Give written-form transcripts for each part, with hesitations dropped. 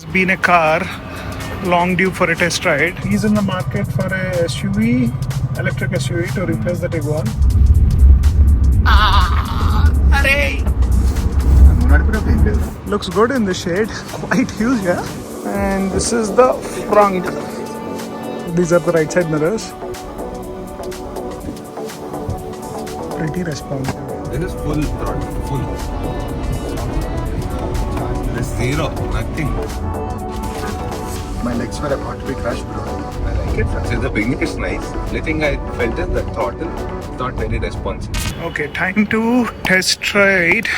It's been a car long due for a test ride. He's in the market for a SUV, electric SUV to replace the Tiguan. Looks good in the shade, quite huge, yeah. And this is the front. These are the right side mirrors. Pretty responsive. This is full throttle, full. There's zero, nothing. My legs were about to be crushed, bro. I like it. Since the beginning, it's nice. Only thing I felt is the throttle is not very responsive. Okay, time to test ride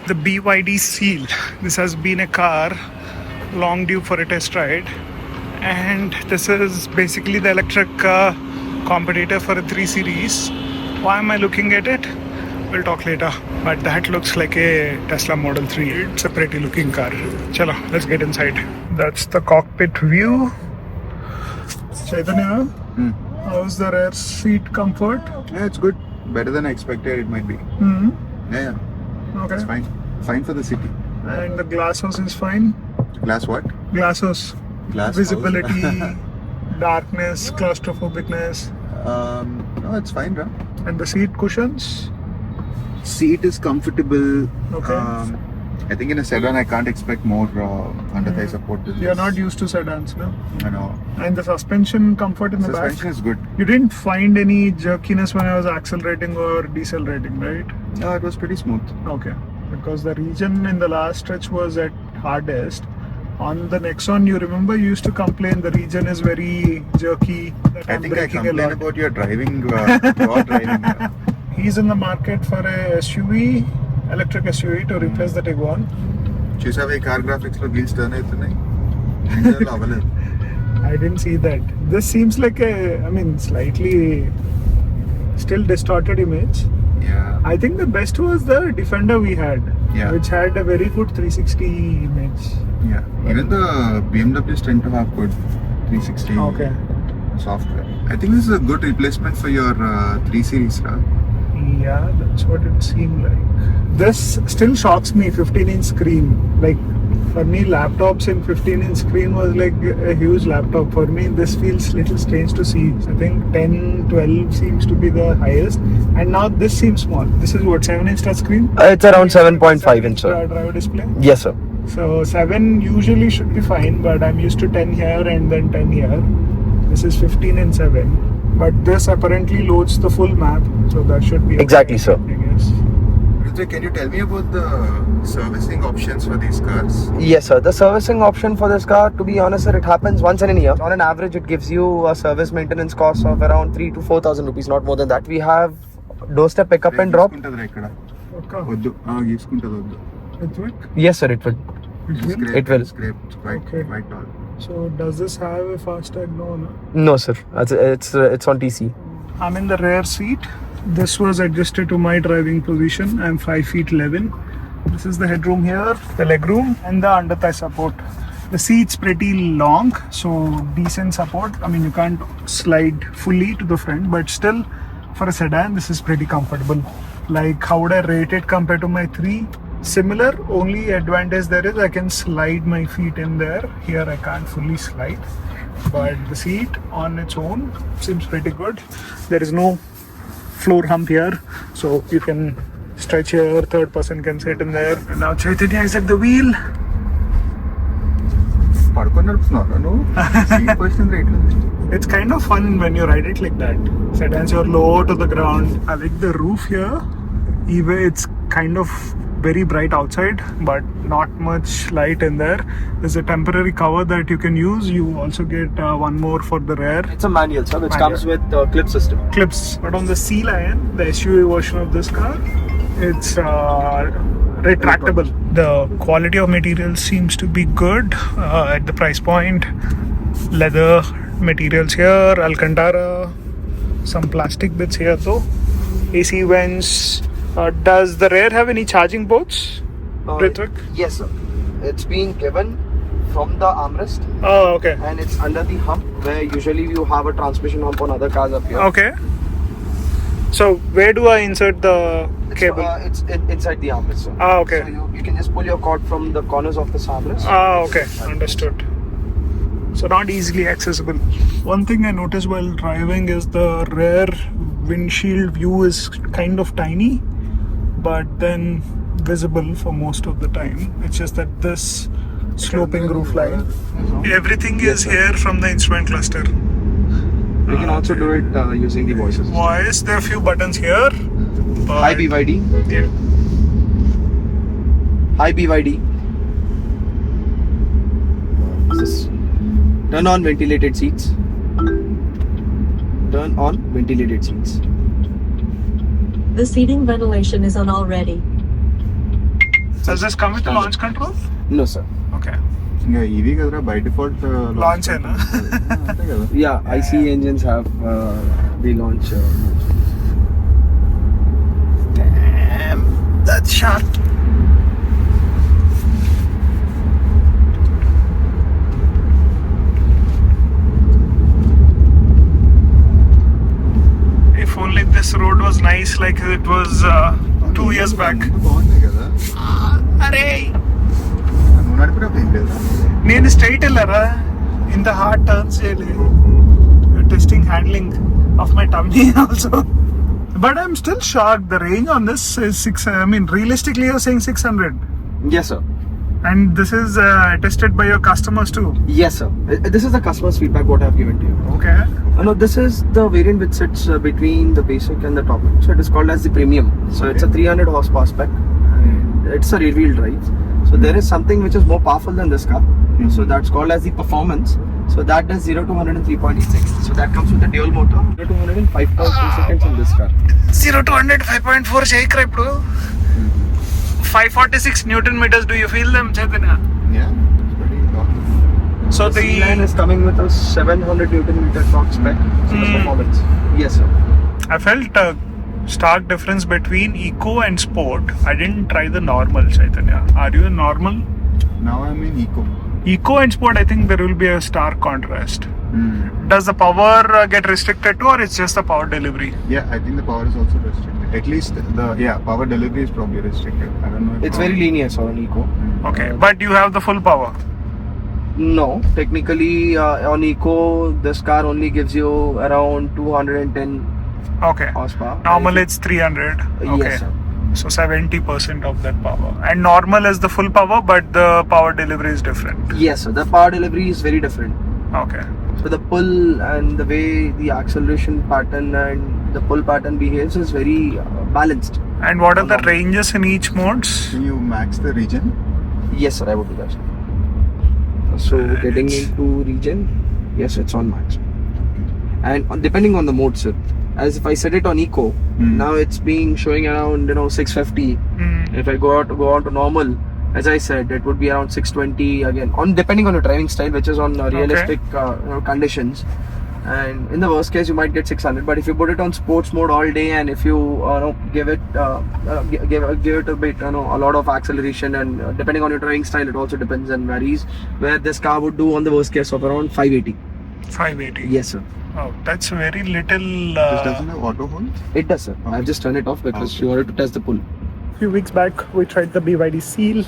the BYD Seal. This has been a car long due for a test ride, and this is basically the electric competitor for a 3 Series. Why am I looking at it? We'll talk later. But that looks like a Tesla Model 3. It's a pretty looking car. Chalo, let's get inside. That's the cockpit view. Chaitanya, how's the rear seat comfort? Yeah, it's good. Better than I expected it might be. Yeah. Okay. It's fine. Fine for the city. And the glass house is fine? Glass what? Glass house. Glass Visibility, house. darkness, claustrophobicness. No, it's fine, bro. And the seat cushions? Seat is comfortable. Okay. I think in a sedan I can't expect more under-thigh support. You're not used to sedans, no? I know. And the suspension comfort in the back? Suspension is good. You didn't find any jerkiness when I was accelerating or decelerating, right? No, it was pretty smooth. Okay. Because the region in the last stretch was at hardest. On the Nexon, you remember you used to complain the region is very jerky. That I I'm think I braking a complained lot. about your driving, your driving. He's in the market for a SUV, electric SUV to replace the Tiguan. చూసావా ఈ car graphics లో wheels turn అవుతున్నాయి ఇంజన్లో అవ్వలేదు. I didn't see that. This seems like slightly still distorted image. Yeah. I think the best was the Defender we had, Yeah. which had a very good 360 image. Yeah. Even the BMWs tend to have good 360 Okay. software. I think this is a good replacement for your 3 Series, right? Yeah, that's what it seemed like. This still shocks me, 15-inch screen. Like, for me, laptops in 15-inch screen was like a huge laptop. For me, this feels little strange to see. I think 10, 12 seems to be the highest. And now this seems small. This is what, 7-inch touch screen? It's around 7.5 inch, sir. Driver display? Yes, sir. So 7 usually should be fine, but I'm used to 10 here and then 10 here. This is 15 and 7. But this apparently loads the full map, so that should be Exactly, sir. I guess. Ritvik, can you tell me about the servicing options for these cars? Yes, sir. The servicing option for this car, to be honest, sir, it happens once in a year. On an average, it gives you a service maintenance cost of around 3,000 to 4,000 rupees, not more than that. We have doorstep pickup and drop. గీసుకుంటుందిరా ఇక్కడ Okay. వద్దు గీసుకుంటుంది వద్దు. Ritwik? Yes, sir, it will. Scrape, It will. Scrape. It's quite tall. So does this have a FASTag? No. No, sir. It's on TC. I'm in the rear seat. This was adjusted to my driving position. I'm 5 feet 11. This is the headroom here, the legroom, and the under thigh support. The seat's pretty long, so decent support. I mean, you can't slide fully to the front, but still, for a sedan, this is pretty comfortable. Like, how would I rate it compared to my 3? Similar, only advantage there is I can slide my feet in there. Here I can't fully slide, but the seat on its own seems pretty good. There is no floor hump here, so you can stretch here, third person can sit in there. And now Chaitanya is at the wheel. పడుకొని నడుపుతున్నావు నువ్వు seat position rate It's kind of fun when you ride it like that. Sedans you're low to the ground. I like the roof here. Even it's kind of very bright outside, but not much light in there. There's a temporary cover that you can use. You also get one more for the rear. It's a manual, sir, which Manual. comes with clip system. Clips. But on the Sealion, the SUV version of this car, it's retractable. The quality of material seems to be good at the price point. Leather materials here, Alcantara, some plastic bits here though. AC vents. Does the rear have any charging ports? Ritwik? Yes, sir. It's being given from the armrest, Oh, okay. and it's under the hump where usually you have a transmission hump on other cars up here. Okay. So where do I insert the cable? It's inside the armrest, sir. Ah, okay. So you can just pull your cord from the corners of this armrest. Ah, okay. Understood. So not easily accessible. One thing I noticed while driving is the rear windshield view is kind of tiny, but then visible for most of the time. It's just that this sloping roof line. Everything is here from the instrument cluster. We can also do it using the voice assistant. Voice, there are a few buttons here. Hi BYD. Yeah. Hi BYD. Turn on ventilated seats. Turn on ventilated seats. The seating ventilation is on already. Does this come with the launch control? No, sir. Okay. Yeah, EV kadra by default Launch hai na? ante kada. Yeah, ICE engines have the launch. Damn, that's sharp. If only this road was nice like it was 2 years back. బాగుంది కదా. Arey! నువ్వు నడిపినప్పుడు ఏం లేదా? నేను straight వెళ్ళారా ఇంత hard turns చేయలేదు testing handling of my tummy also but I'm still shock the range on this is 6 I mean realistically you're saying 600 Yes, sir. and this is attested by your customers too. Yes, sir. This is the customer's feedback what I have given to you. Okay. No, this is the variant which sits between the basic and the top. So it is called as the premium. So it's a 300 horsepower spec. And it's a rear-wheel drive. So there is something which is more powerful than this car. So that's called as the performance. So that does 0 to 100 in 3.86. So that comes with a dual motor. 0 to 100 in 5.2 seconds in this car. 0 to 100 5.4 చేయకరా ఇప్పుడు 546 Newton meters. Do you feel them, Chaitanya? Yeah, it's pretty awesome. So The Sealion is coming with a 700 Newton meter torque spec. So the performance. Yes, sir. I felt a stark difference between eco and sport. I didn't try the normal, Chaitanya. Are you in normal? Now I'm in eco. Eco and sport, I think there will be a stark contrast. Does the power get restricted too, or it's just the power delivery? Yeah, I think the power is also restricted. At least the power delivery is probably restricted. I don't know. It's very linear, sir, on Eco. Okay, but you have the full power. No, technically on Eco, this car only gives you around 210 Okay. horsepower. Normal it's 300. Okay. Yes, sir. So 70% of that power. And normal is the full power, but the power delivery is different. Yes, sir. The power delivery is very different. Okay. So the pull and the way the acceleration pattern and the pull pattern behaves is very balanced. And what are the ranges in each modes? Can you max the region? Yes, sir. I would do that, sir. So getting into region, yes, it's on max. And depending on the mode, sir. As if I set it on Eco, now it's being showing around 650. If I go on to normal, as I said, it would be around 620 again. On depending on your driving style, which is on realistic conditions. And in the worst case, you might get 600. But if you put it on sports mode all day, and if you give it a bit, a lot of acceleration, and depending on your driving style, it also depends and varies. Where this car would do on the worst case of around 580. 580. Yes, sir. Oh, that's very little. This doesn't have auto hold? It does, sir. I've just turned it off because you wanted to test the pull. A few weeks back, we tried the BYD Seal.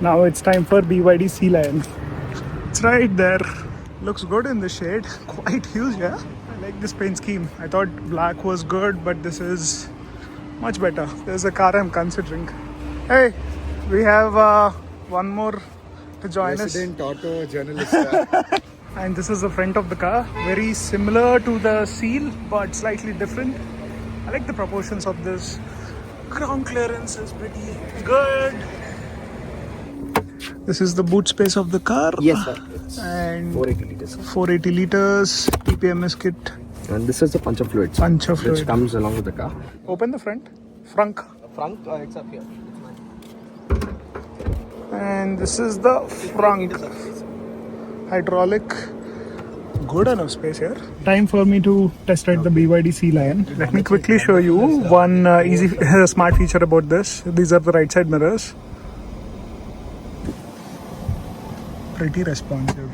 Now it's time for BYD Sealion. It's right there. Looks good in the shade. Quite huge, yeah? I like this paint scheme. I thought black was good, but this is much better. There's a car I'm considering. Hey, we have one more to join Resident auto journalist. And this is the front of the car. Very similar to the Seal, but slightly different. I like the proportions of this. Ground clearance is pretty good. This is the boot space of the car. Yes, sir. It's And 480 liters. 480 liters, TPMS kit. And this is the punch of fluids. Punch of which fluid. comes along with the car. Open the front. Frunk. Front, it's up here. And this is the frunk. Hydraulic. Good enough space here. Time for me to test ride the BYD Sealion. Let me quickly show you one easy smart feature about this. These are the right side mirrors. Pretty responsive.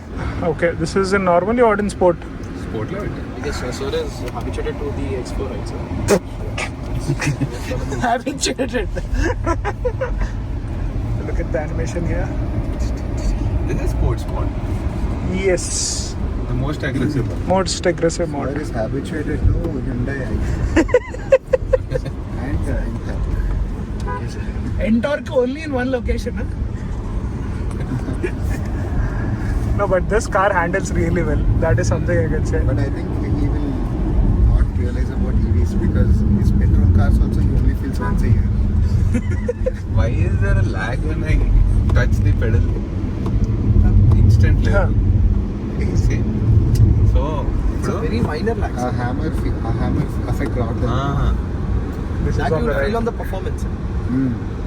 Okay, this is in normal or in sport? Sport level. Yes, sir. So it is habituated to the Explorer, right, sir? Habituated. Look at the animation here. This is sports mode. Yes. The most aggressive one. Most aggressive Or mode. is habituated to Hyundai and N-Torque only in one location, huh? No, but this car handles really well. That is something I can say. But I think he will not realize about EVs because his petrol cars also he only feels once a year. Why is there a lag when I touch the pedal? Instantly. Yeah. See? So, It's a bro. very minor lag. A hammer effect out there. This is That on you the feel right. on the performance.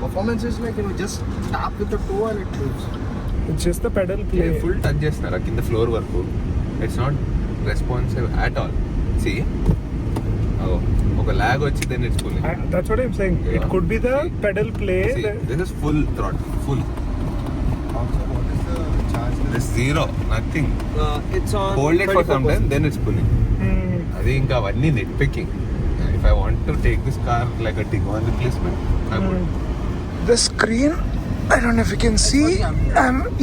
Performance is like, just tap with the toe and it moves. It's just the pedal play. Full touch చేస్తున్నారు కింద floor వరకు. It's not responsive at all. See? ఒక lag వచ్చి then it's pulling. That's what I'm saying. It could be the See? pedal play. See, this is full throttle. Full. Also, what is the charge? This is zero. Nothing. It's on. Hold it for some time, then it's pulling. అది ఇంకా అవన్నీ net picking. If I want to take this car like a Tiguan replacement, I would. The screen, I don't know if you can see.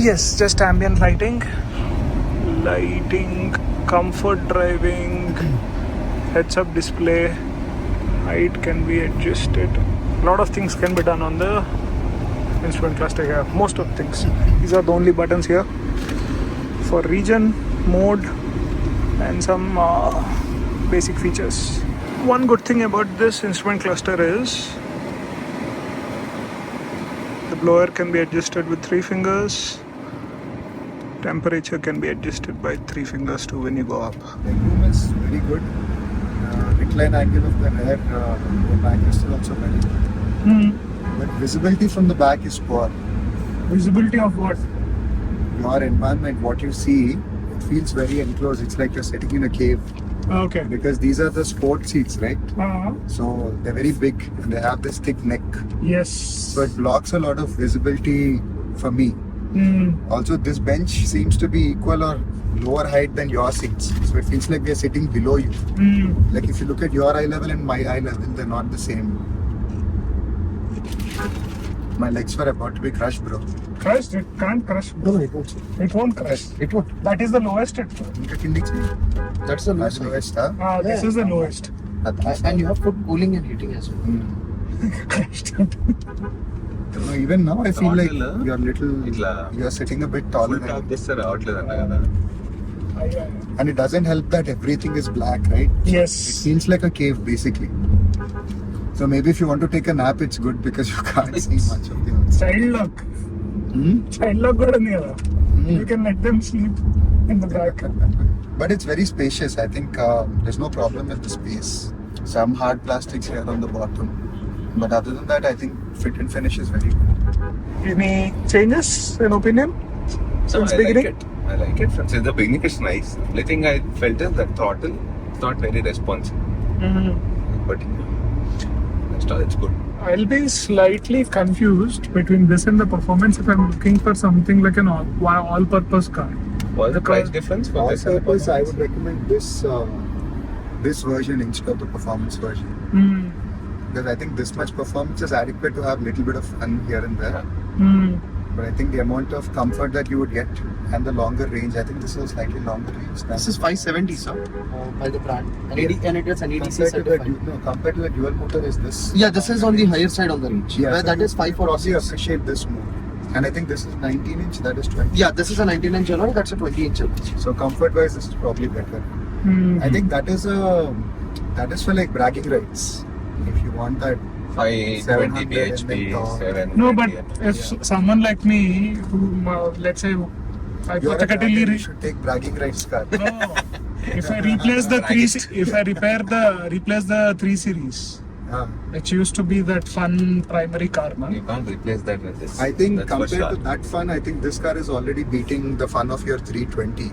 Yes, just ambient lighting, comfort driving, heads-up display. Height can be adjusted. A lot of things can be done on the instrument cluster here. Most of things. These are the only buttons here for region, mode, and some basic features. One good thing about this instrument cluster is the blower can be adjusted with 3 fingers. Temperature can be adjusted by 3 fingers too when you go up. The room is very good. Recline angle of the rear, the back is still also better. But visibility from the back is poor. Visibility of what? Your environment, what you see, it feels very enclosed. It's like you're sitting in a cave Okay. because these are the sport seats, right? So they're very big and they have this thick neck. Yes. So it blocks a lot of visibility for me. Also, this bench seems to be equal or lower height than your seats. So it feels like we are sitting below you. Like if you look at your eye level and my eye level, they're not the same. My legs were about to be crushed, bro. Crushed? It can't crush. No, it won't. It won't crush. It won't. That is the lowest. That's the lowest, huh? This is the lowest. And you have put cooling and heating as well. No, even now I feel like Throttle, you're little. itla You're sitting a bit taller Full than top me. చేస్తే రావట్లేదు అన్న కదా. And it doesn't help that everything is black, right? Yes. It feels like a cave basically. So maybe if you want to take a nap, it's good because you can't see much of the outside. Child lock. Child lock good in here. You can let them sleep in the back. But it's very spacious. I think there's no problem with the space. Some hard plastics here on the bottom. But other than that, I think fit and finish is very good. Any changes in opinion since I beginning? like it. I like it. Since the beginning, it's nice. The thing I felt is that throttle is not very responsive. But that's all, it's good. I'll be slightly confused between this and the performance if I'm looking for something like an all-purpose car. What's the price difference for this and the Also, I performance? would recommend this version instead of the performance version. Because I think this much performance is adequate to have a little bit of fun here and there. But I think the amount of comfort that you would get and the longer range, I think this is a slightly longer range. This is 570, sir, by the brand. And it is an EDC compared to the certified. compared to the dual motor, is this? Yeah, this is on the higher side on the range. Yeah, Where so that you is 546. probably appreciate this more. And I think this is 19 inch, that is 20. Yeah, this is a 19-inch alloy, that's a 20-inch alloy. So comfort wise, this is probably better. I think that is for like bragging rights. If you want that 520 700 bhp, and then top. 720. No, but if someone like me, who let's say, You're a hypothetically, bragger, you should take bragging rights car. no, if I replace the replace the 3 Series, which used to be that fun primary car, man. You can't replace that with this. I think That's for compared sure. to that fun, I think this car is already beating the fun of your 320.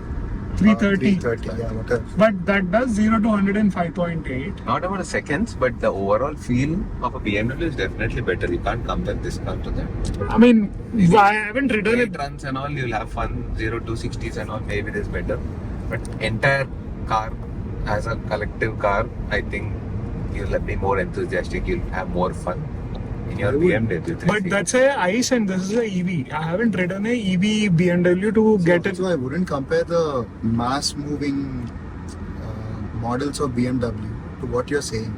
330. 330, yeah, whatever. But that does 0 to 100 in 5.8. Not about the seconds, but the overall feel of a BMW is definitely better. You can't compare this car to that. I mean, I haven't ridden it. Straight runs and all, you'll have fun. 0 to 60s and all, maybe it is better. But entire car as a collective car, I think you'll be more enthusiastic. You'll have more fun in your I would. BMW 3 But Series. that's a ICE and this is a EV. I haven't ridden a EV BMW to get it. So I wouldn't compare the mass moving models of BMW to what you're saying.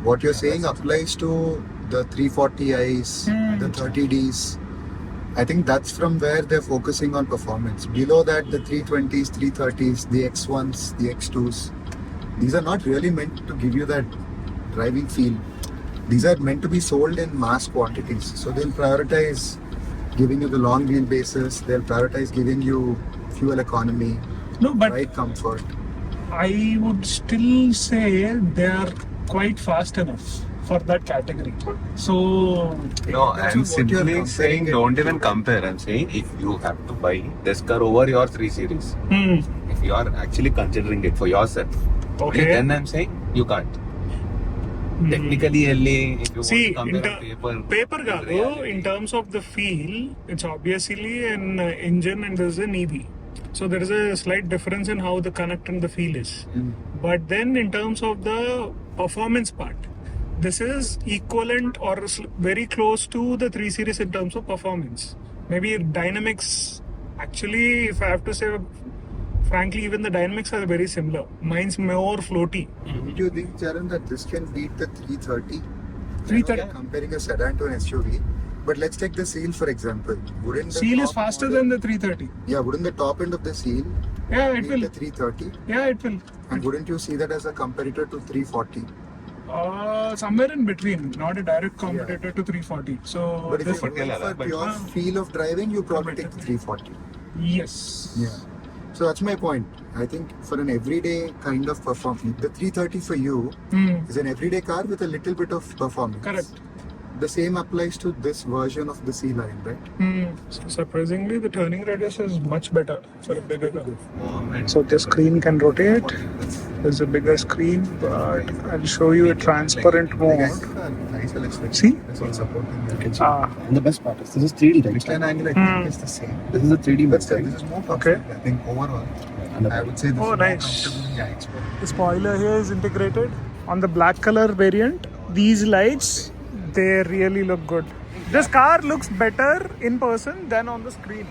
What you're saying applies to the 340i's, the 30Ds. I think that's from where they're focusing on performance. Below that, the 320s, 330s, the X1s, the X2s. These are not really meant to give you that driving feel. These are meant to be sold in mass quantities. So they'll prioritize giving you the long wheelbases. They'll prioritize giving you fuel economy, No, but ride comfort. I would still say they are quite fast enough for that category. So No, That's I'm what you're simply comparing saying it don't to. even compare. I'm saying if you have to buy this car over your 3 Series, if you are actually considering it for yourself, only Okay. then I'm saying you can't. Technically, if you See, want to compare on paper in cargo, reality, in terms of the feel, it's obviously an engine and there's an EV. So there is a slight difference in how the connect and the feel is. But then in terms of the performance part, this is equivalent or very close to the 3 Series in terms of performance. Maybe dynamics, actually, if I have to say, frankly, even the dynamics are very similar. Mine's more floaty. Do you think, Charan, that this can beat the 330? 330. I know comparing a sedan to an SUV. But let's take the Seal for example. Wouldn't the Seal is top faster model- than the 330. Yeah, wouldn't the top end of the Seal Yeah, it beat will. the 330? Yeah, it will. And wouldn't you see that as a competitor to 340? Somewhere in between, not a direct competitor to 340. So But if this, you're going for but- pure feel of driving, you probably take the 340. yes. Yeah. So that's my point. I think for an everyday kind of performance, the 330 for you is an everyday car with a little bit of performance. Correct. The same applies to this version of the Sealion, right? So surprisingly, the turning radius is much better for a bigger car. and So the screen can rotate. There's a bigger screen, but I'll show you a transparent mode. Nice electric. See? That's all supporting that. Ah, And the best part is this is 3D, right? Return angle, I think, is the same. This is a 3D But Mustang. this is more Okay. comfortable. I think overall, And the I would say this Oh, is nice. more comfortable. Yeah, it's the spoiler here is integrated on the black color variant. These lights, they really look good. This car looks better in person than on the screen.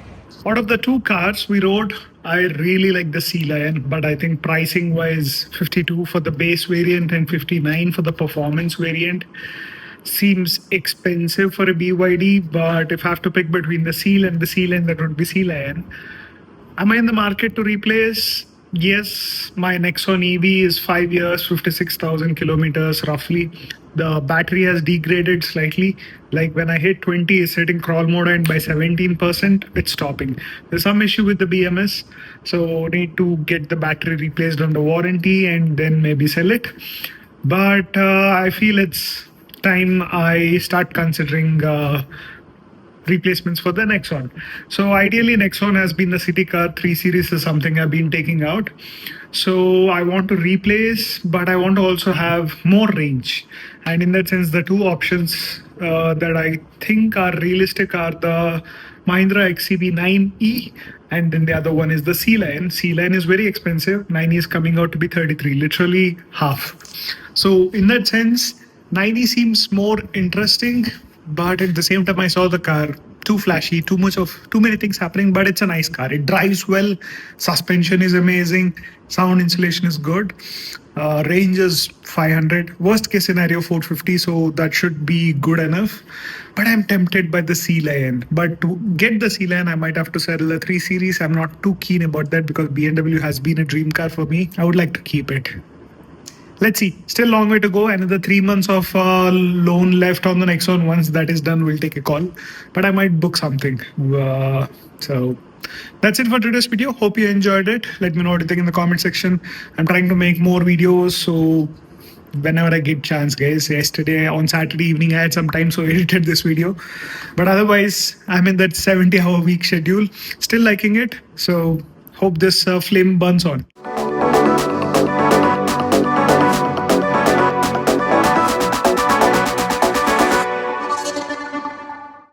Out of the two cars we rode, I really like the Sealion, but I think pricing wise, 52 for the base variant and 59 for the performance variant seems expensive for a BYD. But if I have to pick between the Seal and the Sealion, that would be Sealion. Am I in the market to replace? Yes, my Nexon EV is 5 years, 56,000 kilometers roughly. The battery has degraded slightly. Like when I hit 20, it's hitting crawl mode, and by 17%, it's stopping. There's some issue with the BMS, so need to get the battery replaced under warranty and then maybe sell it. But I feel it's time I start considering replacements for the Nexon. So ideally Nexon has been the city car. 3 Series is something I've been taking out. So I want to replace, but I want to also have more range. And in that sense, the two options that I think are realistic are the Mahindra XCV 9e, and then the other one is the Sealion. Sealion is very expensive. 9e is coming out to be 33, literally half. So in that sense, 9e seems more interesting, but at the same time I saw the car too flashy, too many things happening, but it's a nice car. It drives well, suspension is amazing, sound insulation is good, range is 500, worst case scenario 450, so that should be good enough. But I'm tempted by the Sealion. But to get the Sealion, I might have to settle the 3 Series. I'm not too keen about that because BMW has been a dream car for me. I would like to keep it. Let's see. Still long way to go. Another 3 months of loan left on the Nexon. Once that is done, we'll take a call. But I might book something. So that's it for today's video. Hope you enjoyed it. Let me know what you think in the comment section. I'm trying to make more videos, so whenever I get chance, guys. Yesterday on Saturday evening I had some time, so I edited this video. But otherwise, I'm in that 70-hour week schedule. Still liking it. So hope this flame burns on.